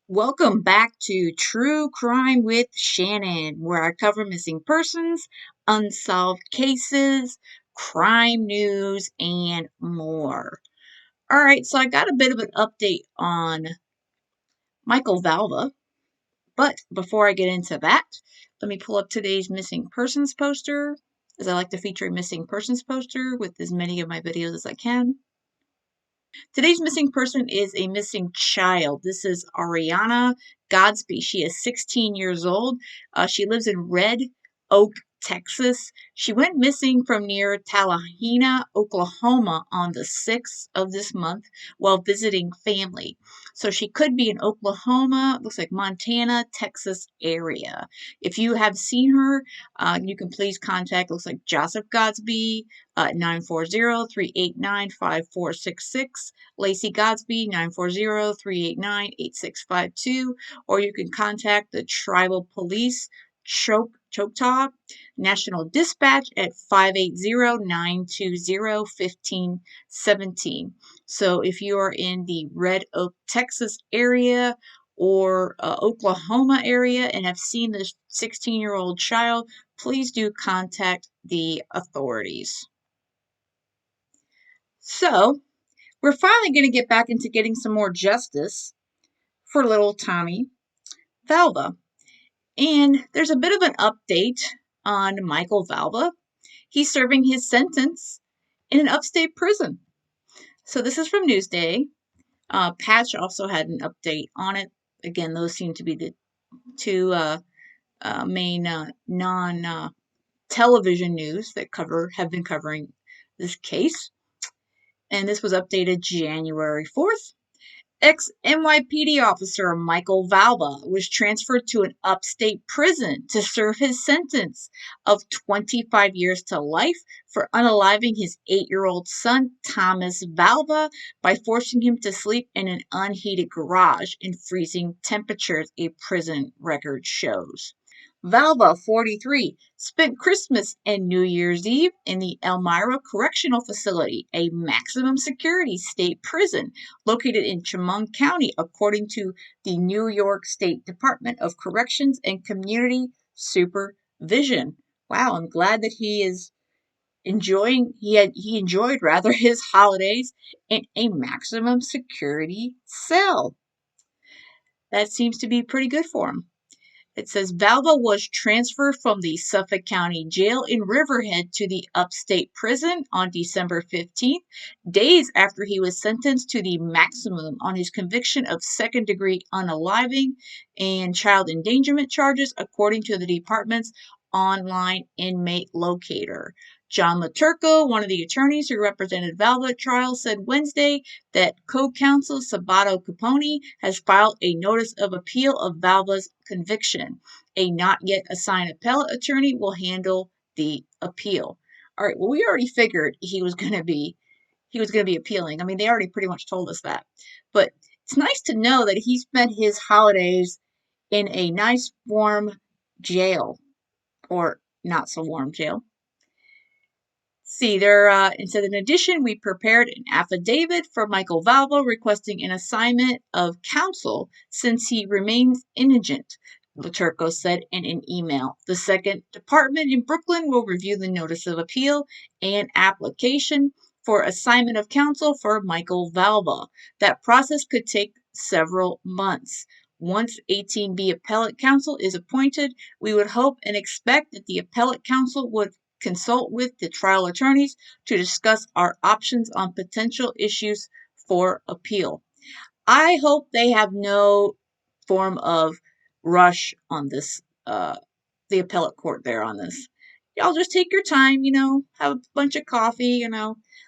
Welcome back to True Crime with Shannon, where I cover missing persons, unsolved cases, crime news, and more. All right, so I got a bit of an update on Michael Valva, but before I get into that, let me pull up today's missing persons poster, as I like to feature a missing persons poster with as many of my videos as I can. Today's missing person is a missing child. This is Aryiana Godsby. She is 16 years old. She lives in Red Oak, Texas. She went missing from near Tallahena, Oklahoma on the 6th of this month while visiting family. So she could be in Oklahoma, looks like Montana, Texas area. If you have seen her, you can please contact, looks like Joseph Godsby, 940-389-5466. Lacey Godsby, 940-389-8652, or you can contact the Tribal Police Choctaw National Dispatch at 580-920-1517. So if you are in the Red Oak, Texas area or Oklahoma area and have seen this 16-year-old child, please do contact the authorities. So, we're finally going to get back into getting some more justice for little Tommy Valva. And there's a bit of an update on Michael Valva. He's serving his sentence in an upstate prison. So this is from Newsday. Patch also had an update on it. Again, those seem to be the two main non-television news that have been covering this case. And this was updated January 4th. Ex-NYPD officer Michael Valva was transferred to an upstate prison to serve his sentence of 25 years to life for unaliving his 8-year-old son, Thomas Valva, by forcing him to sleep in an unheated garage in freezing temperatures, a prison record shows. Valva, 43, spent Christmas and New Year's Eve in the Elmira Correctional Facility, a maximum security state prison located in Chemung County, according to the New York State Department of Corrections and Community Supervision. Wow, I'm glad that he is he enjoyed rather his holidays in a maximum security cell. That seems to be pretty good for him. It says Valva was transferred from the Suffolk County Jail in Riverhead to the upstate prison on December 15th, days after he was sentenced to the maximum on his conviction of second-degree unaliving and child endangerment charges, according to the department's online inmate locator. John Laturco, one of the attorneys who represented Valva at trial, said Wednesday that co-counsel Sabato Capone has filed a notice of appeal of Valva's conviction. A not yet assigned appellate attorney will handle the appeal. All right, well, we already figured he was going to be appealing. I mean, they already pretty much told us that. But it's nice to know that he spent his holidays in a nice warm jail, or not so warm jail. See, it said, in addition, we prepared an affidavit for Michael Valva requesting an assignment of counsel since he remains indigent, Laturco said in an email. The second department in Brooklyn will review the notice of appeal and application for assignment of counsel for Michael Valva. That process could take several months. Once 18B appellate counsel is appointed, we would hope and expect that the appellate counsel would consult with the trial attorneys to discuss our options on potential issues for appeal. I hope they have no form of rush on this, the appellate court there on this. Y'all just take your time, have a bunch of coffee,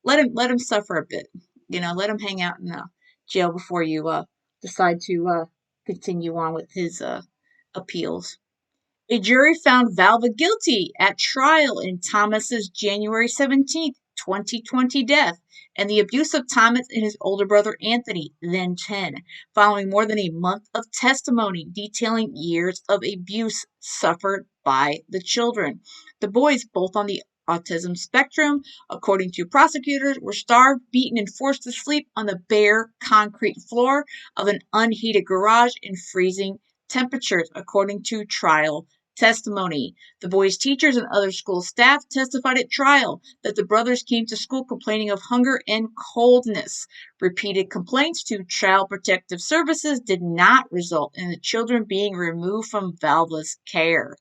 let him suffer a bit, let him hang out in jail before you decide to continue on with his appeals. A jury found Valva guilty at trial in Thomas's January 17th, 2020 death and the abuse of Thomas and his older brother Anthony, then 10, following more than a month of testimony detailing years of abuse suffered by the children. The boys, both on the autism spectrum, according to prosecutors, were starved, beaten, and forced to sleep on the bare concrete floor of an unheated garage in freezing temperatures, according to trial testimony. The boys' teachers and other school staff testified at trial that the brothers came to school complaining of hunger and coldness. Repeated complaints to Child Protective Services did not result in the children being removed from Valva's care.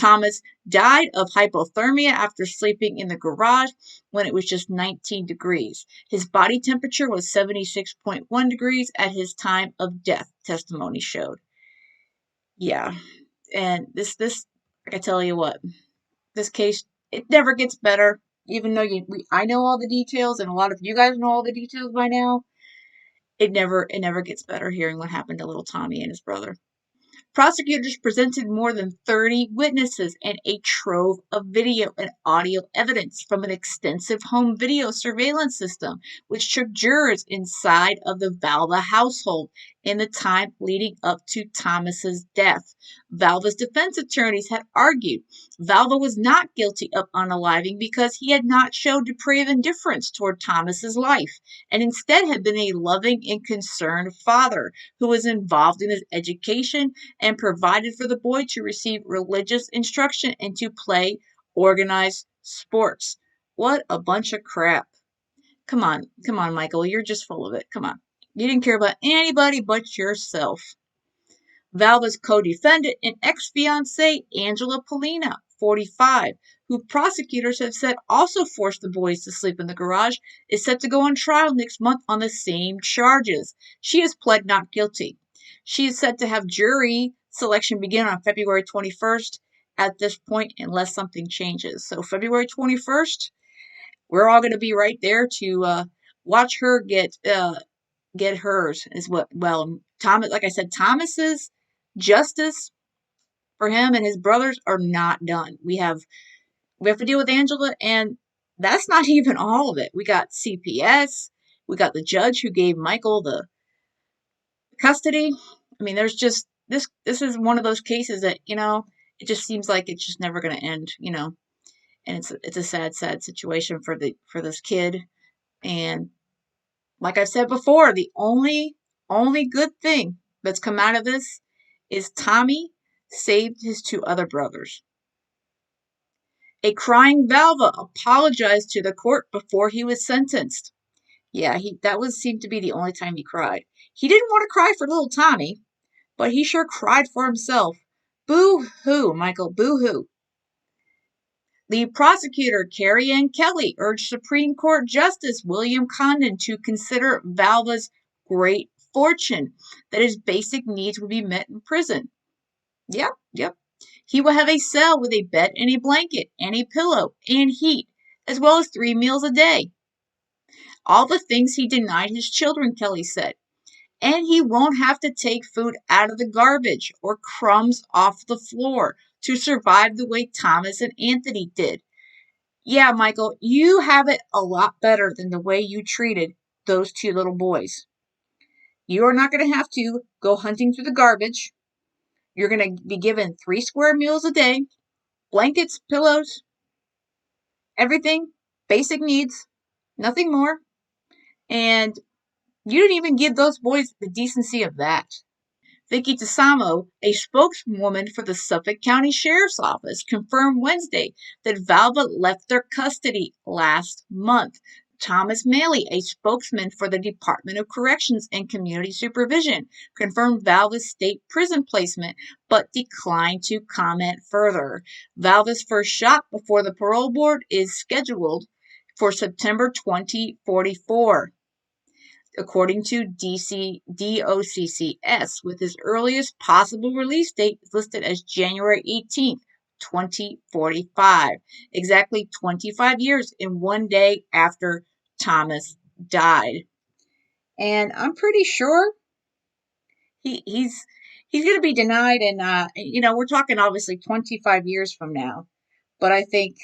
Thomas died of hypothermia after sleeping in the garage when it was just 19 degrees. His body temperature was 76.1 degrees at his time of death, testimony showed. Yeah, and this I tell you what, this case, it never gets better. Even though I know all the details, and a lot of you guys know all the details by now, it never gets better hearing what happened to little Tommy and his brother. Prosecutors presented more than 30 witnesses and a trove of video and audio evidence from an extensive home video surveillance system, which took jurors inside of the Valva household in the time leading up to Thomas's death. Valva's defense attorneys had argued Valva was not guilty of unaliving because he had not shown depraved indifference toward Thomas's life, and instead had been a loving and concerned father who was involved in his education and provided for the boy to receive religious instruction and to play organized sports. What a bunch of crap. Come on, Michael, you're just full of it. Come on. You didn't care about anybody but yourself. Valva's co-defendant and ex-fiancée, Angela Polina, 45, who prosecutors have said also forced the boys to sleep in the garage, is set to go on trial next month on the same charges. She has pled not guilty. She is set to have jury selection begin on February 21st at this point, unless something changes. So February 21st, we're all going to be right there to watch her get hers. Is what Thomas, like I said, Thomas's justice for him and his brothers are not done. We have to deal with Angela, and that's not even all of it. We got CPS. We got the judge who gave Michael the custody. I mean, there's just this is one of those cases that, it just seems like it's just never going to end. And it's a sad situation for this kid. And like I've said before, the only good thing that's come out of this is Tommy saved his two other brothers. A crying Valva apologized to the court before he was sentenced. Yeah, seemed to be the only time he cried. He didn't want to cry for little Tommy, but he sure cried for himself. Boo-hoo, Michael, boo-hoo. The prosecutor, Carrie Ann Kelly, urged Supreme Court Justice William Condon to consider Valva's great fortune, that his basic needs would be met in prison. Yep. He will have a cell with a bed and a blanket and a pillow and heat, as well as 3 meals a day. All the things he denied his children, Kelly said. And he won't have to take food out of the garbage or crumbs off the floor to survive the way Thomas and Anthony did. Yeah, Michael, you have it a lot better than the way you treated those two little boys. You are not going to have to go hunting through the garbage. You're going to be given 3 square meals a day, blankets, pillows, everything, basic needs, nothing more. And you didn't even give those boys the decency of that. Vicky Tasamo, a spokeswoman for the Suffolk County Sheriff's Office, confirmed Wednesday that Valva left their custody last month. Thomas Maley, a spokesman for the Department of Corrections and Community Supervision, confirmed Valva's state prison placement, but declined to comment further. Valva's first shot before the parole board is scheduled for September 2044. According to DOCCS, with his earliest possible release date listed as January 18th, 2045, exactly 25 years and 1 day after Thomas died. And I'm pretty sure he's going to be denied, and we're talking obviously 25 years from now. But I think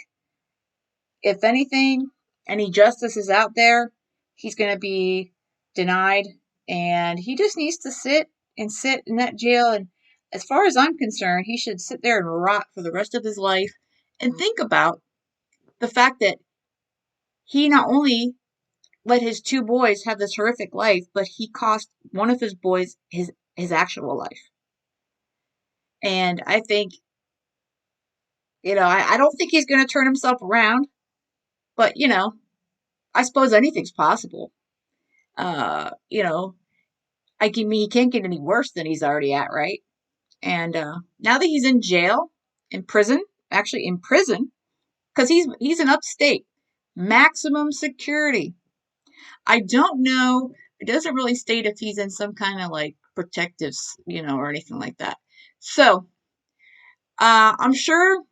if anything, any justice is out there, he's going to be denied, and he just needs to sit in that jail. And as far as I'm concerned, he should sit there and rot for the rest of his life and think about the fact that he not only let his two boys have this horrific life, but he cost one of his boys his actual life. And I think, I don't think he's going to turn himself around, but, I suppose anything's possible. You know, he can't get any worse than he's already at, right? And now that he's in jail, in prison, actually in prison, because he's in upstate, maximum security. I don't know. It doesn't really state if he's in some kind of like protective, or anything like that. So I'm sure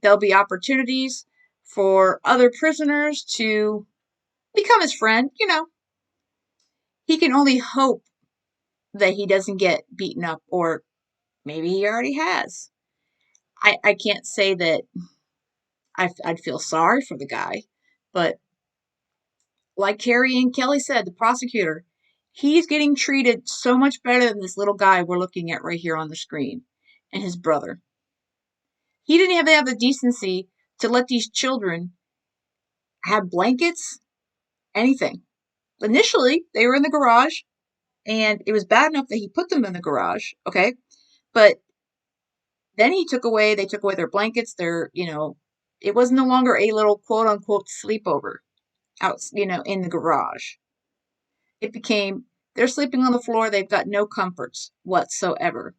there'll be opportunities for other prisoners to become his friend. He can only hope that he doesn't get beaten up, or maybe he already has. I can't say that I'd feel sorry for the guy, but like Carrie and Kelly said, the prosecutor, he's getting treated so much better than this little guy we're looking at right here on the screen and his brother. He didn't even have the decency to let these children have blankets, anything. Initially, they were in the garage, and it was bad enough that he put them in the garage, okay? But then they took away their blankets, it was no longer a little quote unquote sleepover out, in the garage. It became, they're sleeping on the floor, they've got no comforts whatsoever.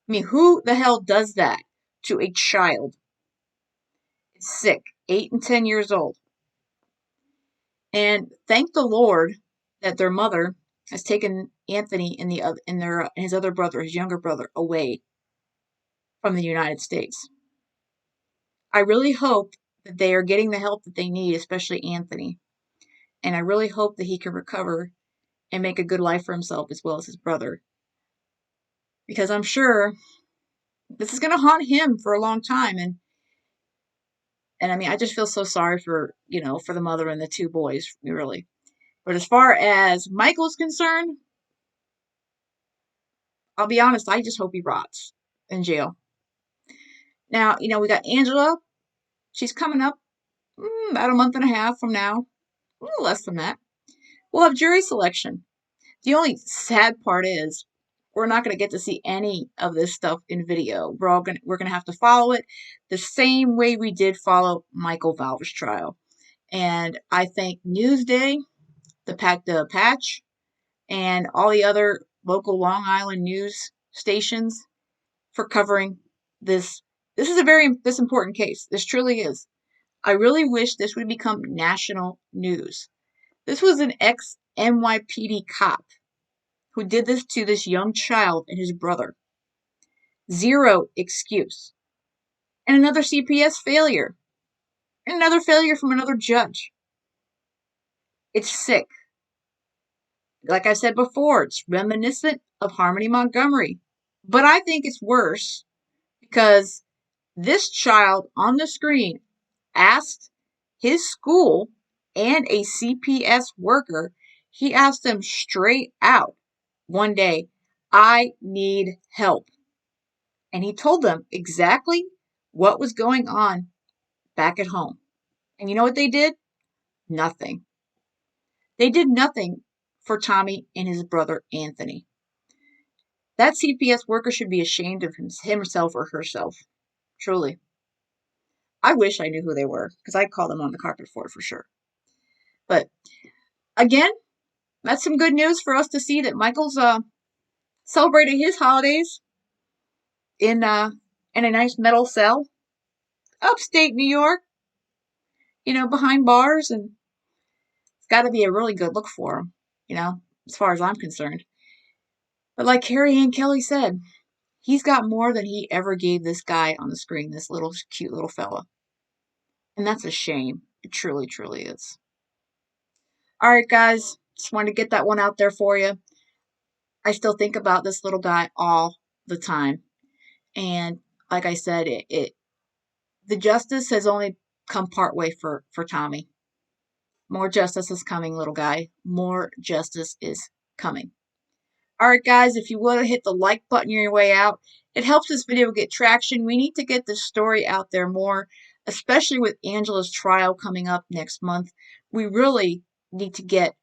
I mean, who the hell does that to a child? It's sick, 8 and 10 years old. And thank the Lord that their mother has taken Anthony and his other brother, his younger brother, away from the United States. I really hope that they are getting the help that they need, especially Anthony. And I really hope that he can recover and make a good life for himself as well as his brother. Because I'm sure this is going to haunt him for a long time. And I mean, I just feel so sorry for the mother and the two boys, really. But as far as Michael's concerned, I'll be honest, I just hope he rots in jail. Now, we got Angela. She's coming up about a month and a half from now, a little less than that. We'll have jury selection. The only sad part is we're not going to get to see any of this stuff in video. We're going to have to follow it the same way we did follow Michael Valva's trial. And I thank Newsday, the Patch, and all the other local Long Island news stations for covering this. This is this important case. This truly is. I really wish this would become national news. This was an ex-NYPD cop who did this to this young child and his brother. Zero excuse. And another CPS failure. And another failure from another judge. It's sick. Like I said before, it's reminiscent of Harmony Montgomery. But I think it's worse because this child on the screen asked his school and a CPS worker, he asked them straight out one day, I need help. And he told them exactly what was going on back at home. And you know what they did? Nothing. They did nothing for Tommy and his brother Anthony. That CPS worker should be ashamed of himself or herself. Truly. I wish I knew who they were, because I'd call them on the carpet for sure. But again, that's some good news for us to see that Michael's celebrating his holidays in a nice metal cell, upstate New York, behind bars, and it's got to be a really good look for him, as far as I'm concerned. But like Carrie and Kelly said, he's got more than he ever gave this guy on the screen, this little cute little fella. And that's a shame. It truly, truly is. All right, guys. Just wanted to get that one out there for you. I still think about this little guy all the time. And like I said, the justice has only come part way for Tommy. More justice is coming, little guy. More justice is coming. All right, guys, if you would hit the like button on your way out, it helps this video get traction. We need to get this story out there more. especially with Angela's trial coming up next month. We really need to get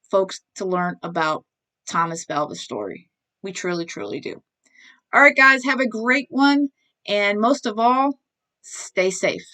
folks to learn about Thomas Valva's story. We truly, truly do. All right, guys, have a great one. And most of all, stay safe.